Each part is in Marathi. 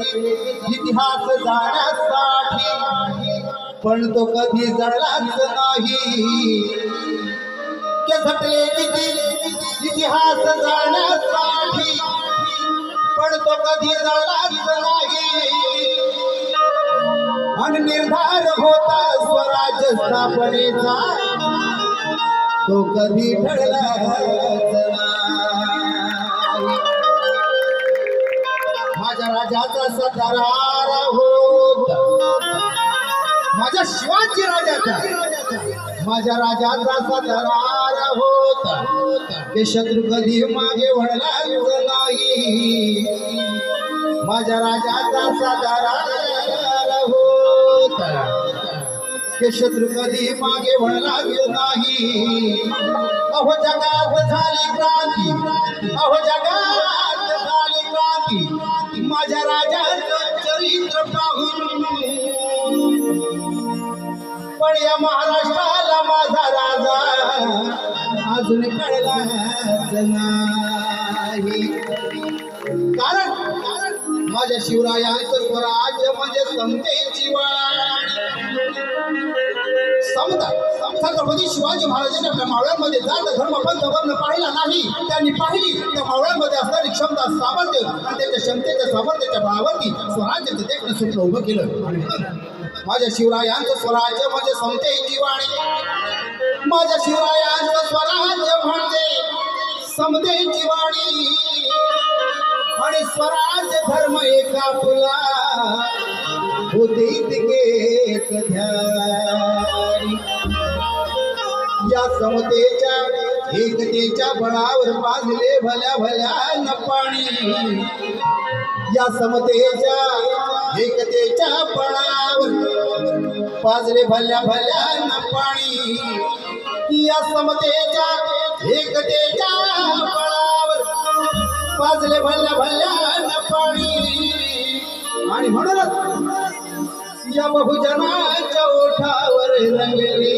इतिहास जाण्यासाठी, पण तो कधी जळलाच नाही. के झटले किती इतिहास जाण्यासाठी, पण तो कधी जळलाच नाही. आणि निर्धार होता स्वराज्य स्थापनेचा, तो कधी ठरलाच नाही. माझ्या राजाचा सदरार होता, माझ्या शिवाजी राजाचा, माझ्या राजाचा सदरार होता. ते शत्रू कधी मागे वळलाच नाही. माझ्या राजाचा सदरार होता, ते शत्रू कधी मागे वळला नाही. अहो जगात झाली क्रांती, अहो जगात झाली क्रांती, माझ्या राजाचं चरित्र पाहून. पण या महाराष्ट्राला माझा राजा अजून कळलाच नाही. कारण माझ्या शिवरायांचं स्वराज्य म्हणजे समतेची वाणी. समता छत्रपती शिवाजी महाराजांनी आपल्या मावळ्यांमध्ये जात धर्म पंथ वर्ण पाहिला नाही. त्यांनी पाहिली त्या मावळ्यांमध्ये असणारी क्षमता सामर्थ्य आणि त्याच्या क्षमतेच्या सामर्थ्याच्या बळावरती स्वराज्याचं देखणं स्वप्न उभं केलं. आणि माझ्या शिवरायांचं स्वराज्य म्हणजे समतेची वाणी. माझ्या शिवरायांचं स्वराज्य म्हणजे समतेची वाणी. आणि स्वराज्य धर्म एका फुला होते इतकेच ध्यानी. या समतेच्या एकतेच्या बळावर पाजले भल्या भल्या न पाणी. या समतेच्या एकतेच्या बळावर पाजले भल्या भल्या न पाणी. या समतेच्या एकतेच्या बळावर पाजले भल्या भल्या न पाणी. आणि म्हणूनच या बहुजनाच्या ओठावर रंगली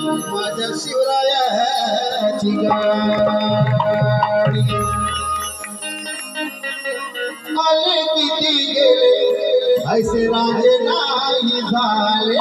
माझ्या शिवरायाची गाडी. आले किती गेले ऐसे राजे नाही झाले.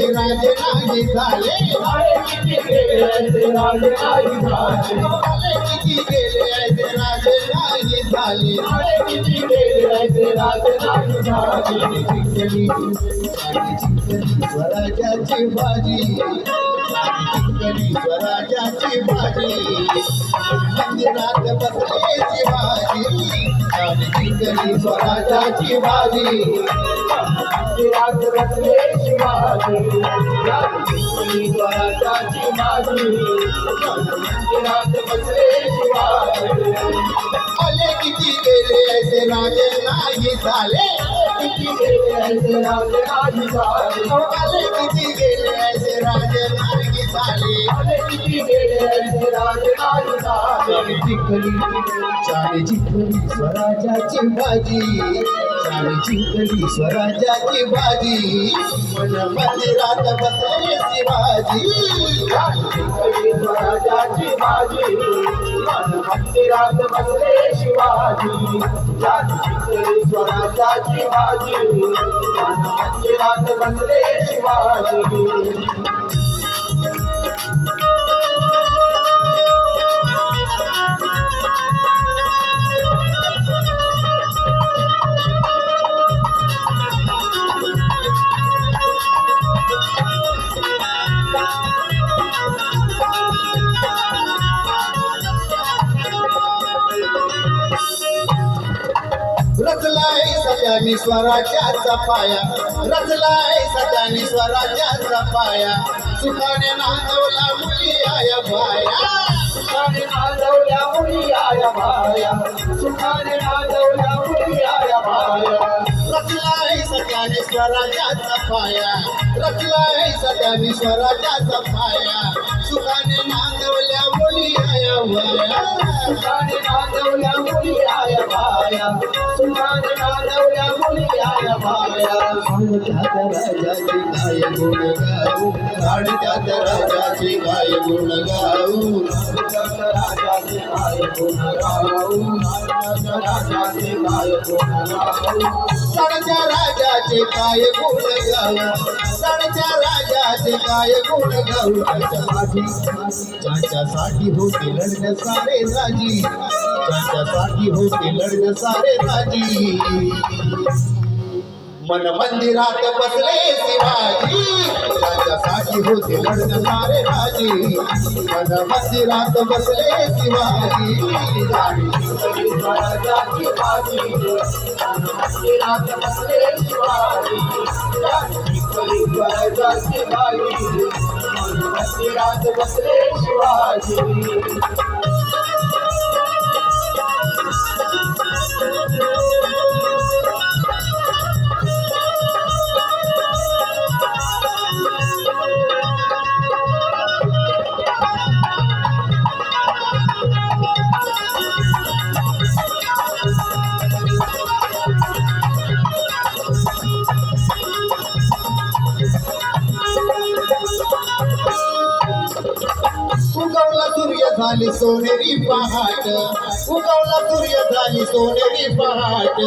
राजे नाही झाले. किती गेले ऐसे राजे नाही झाले. किती गेले ऐसे राजे नाही झाले. किती गेले ऐसे राजे नाही झाले. जिंकली स्वराज्याची बाजी, जिंकली स्वराज्याची बाजी. मंदिरात बसले शिवाजी, जिंकली स्वराज्याची बाजी. मंदिरात बसले शिवाजी, जिंकली स्वराज्याची बाजी. मंदिरात बसले शिवाजी. आले किती गेले ऐसे राजे नाही झाले. किती गेले ऐसे राजे नाही झाले. आले किती गेले ऐसे राजे नाही झाले. आले किती गेले ऐसे राजे नाही झाले. जिंकली चाले जिंकली स्वराज्याची बाजी, चाले जिंकली स्वराज्याची बाजी. मन मंदिरात बसले शिवाजी, जिंकली स्वराज्याची बाजी. मन मंदिरात बसले शिवाजी, जिंकली स्वराज्याची बाजी. मन मंदिरात बसले शिवाजी. रचलाय सत्याने स्वराज्याचा पाया रचलाय सत्याने स्वराज्याचा पाया सुखाने नांदवला मुली आया बाया सुखाने नांदवल्या मुली आया बाया सुखाने नांदवल्या मुली आया बाया रचलाय सत्याने स्वराज्याचा पाया रचलाय सत्याने स्वराज्याचा पाया सुखाने नांदवल्या मुली आया बाया सुखाने नांदवल्या मुली आया बाया सुखाने नांदवल्या मुली आया बाया साडेत्याच्या राजाची गाय गुण गाऊ राजाचे गाय गुण गाऊ राजाचे गाय गुण गाऊ साडेच्या राजाचे काय गुण गाऊ साडेच्या राजाचे काय गुण गाऊ ज्याच्यासाठी होते लढणं सारे राजी ज्याच्यासाठी होते लढणं सारे राजी मन मंदिरात बसले शिवाजी त्याच्यासाठी होते लढणं सारे राजी मन मंदिरात बसले शिवाजी राजाची बाजी मंदिरात बसले शिवाजी राजाची बाजी मंदिरात बसले शिवाजी उगवला सूर्य झाली सोनेरी पहाट उगवला सूर्य झाली सोनेरी पहाट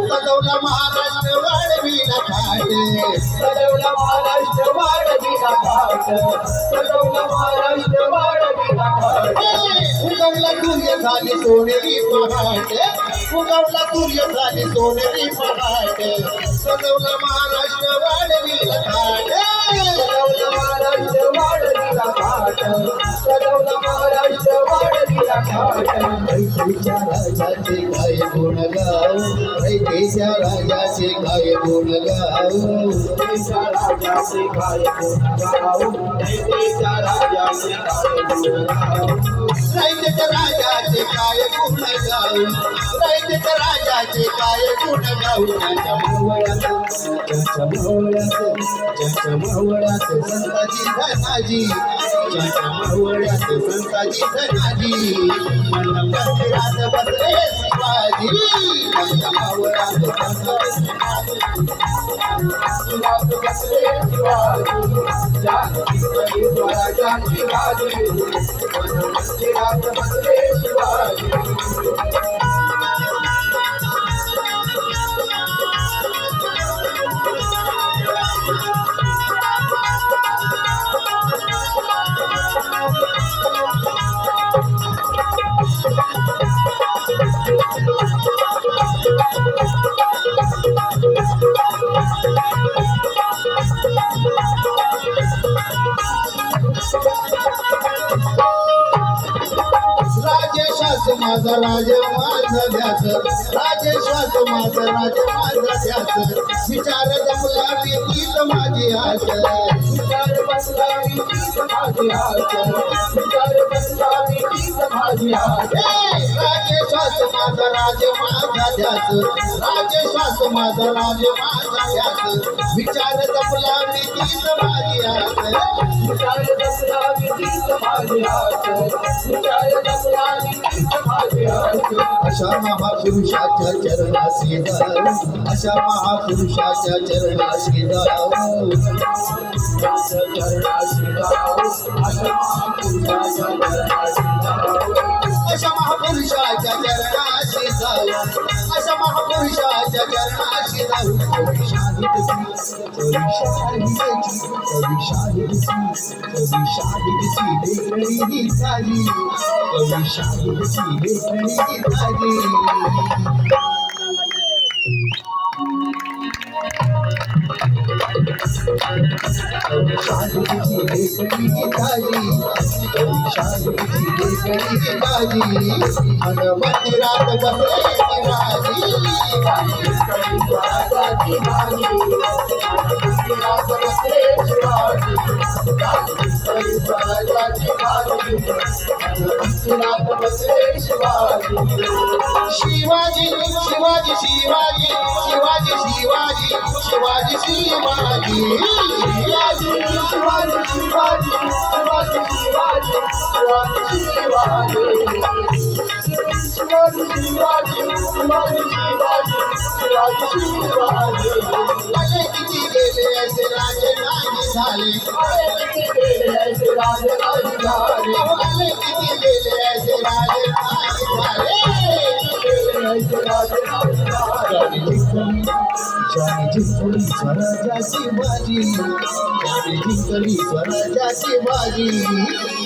सजवला महाराष्ट्र वाढविला घाट सजवला महाराष्ट्र वाढविला घाट सजवला महाराष्ट्र वाढविला घाट उगवला सूर्य झाली सोनेरी पहाट उगवला सूर्य झाली सोनेरी पहाट सजवला महाराष्ट्र वाढविला घाट सजवला महाराष्ट्र वाढविला घाट सजवला महाराष्ट्र वाढविला घाट ऐकेच्या राजाचे काय गुण गाऊ ऐकेच्या राजाचे काय गुण गाऊ देशा राजाचे काय गुण गाऊ देशा राजाचे काय गुण गाऊ रायतेच्या राजाचे काय गुण गाऊ रायतेच्या राजाचे काय गुण गाऊ ज्याच्या मावळ्यात संताजी धनाजी ज्याच्या मावळ्यात संताजी धनाजी मन मंदिरात बसले शिवाजी ज्याच्या मावळ्यात मंदिरात बसले शिवाजी जाती स्वराज्याची बाजी मंदिरात बसले शिवाजी राजेशास माझा राज माझा ध्यास राजेशास माझा राज माझा ध्यास विचार जमला मी गीत माझी आस विचार बसला मी तीच माझी हात विचार बसला मी तीच माझी हात राजेशास माझा राज माझा ध्यास राजेशास माझा राज माझा ध्यास विचार जमला मी गीत माझी आस विचार बसला मी तीच माझी हात विचार बसला मी तीच माझी हात अशा महापुरुषाच्या चरणाशी जाऊ अशा महापुरुषाच्या चरणाशी जाऊ चरणाशी जाऊ अशा महापुरुषाच्या चरणाशी जाऊ अशा महापुरुषाच्या चरणाशी जाऊ अशा महापुरुषाच्या चरणाशी जाऊ शाहीची लेकरी ताजी शाहीची लेकरी ताजी मन मंदिरात बसले शिवाजी स्वराज्याची बाजी मंदिरात बसले शिवाजी स्वराज्याची बाजी मंदिरात बसले शिवाजी शिवाजी शिवाजी शिवाजी शिवाजी शिवाजी शिवाजी शिवाजी शिवाजी शिवाजी शिवाजी शिवाजी शिवाजी शिवाजी शिवाजी शिवाजी शिवाजी शिवाजी शिवाजी अरे किती गेले असे राजे नाही झाले अरे किती गेले ऐसे राजे नाही झाले अरे किती गेले असे राजे नाही झाले ऐसे राजे नाही झाले जाने जिंकली स्वराज्याची बाजी जाने जिंकली स्वराज्याची बाजी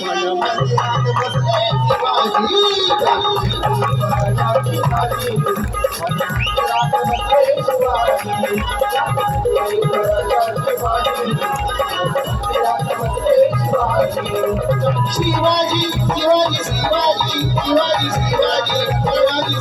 मन मंदिरात बसले शिवाजी स्वराज्याची बाजी मंदिरात बसले शिवाजी स्वराज्याची बाजी मंदिरात बसले शिवाजी शिवाजी शिवाजी शिवाजी शिवाजी शिवाजी शिवाजी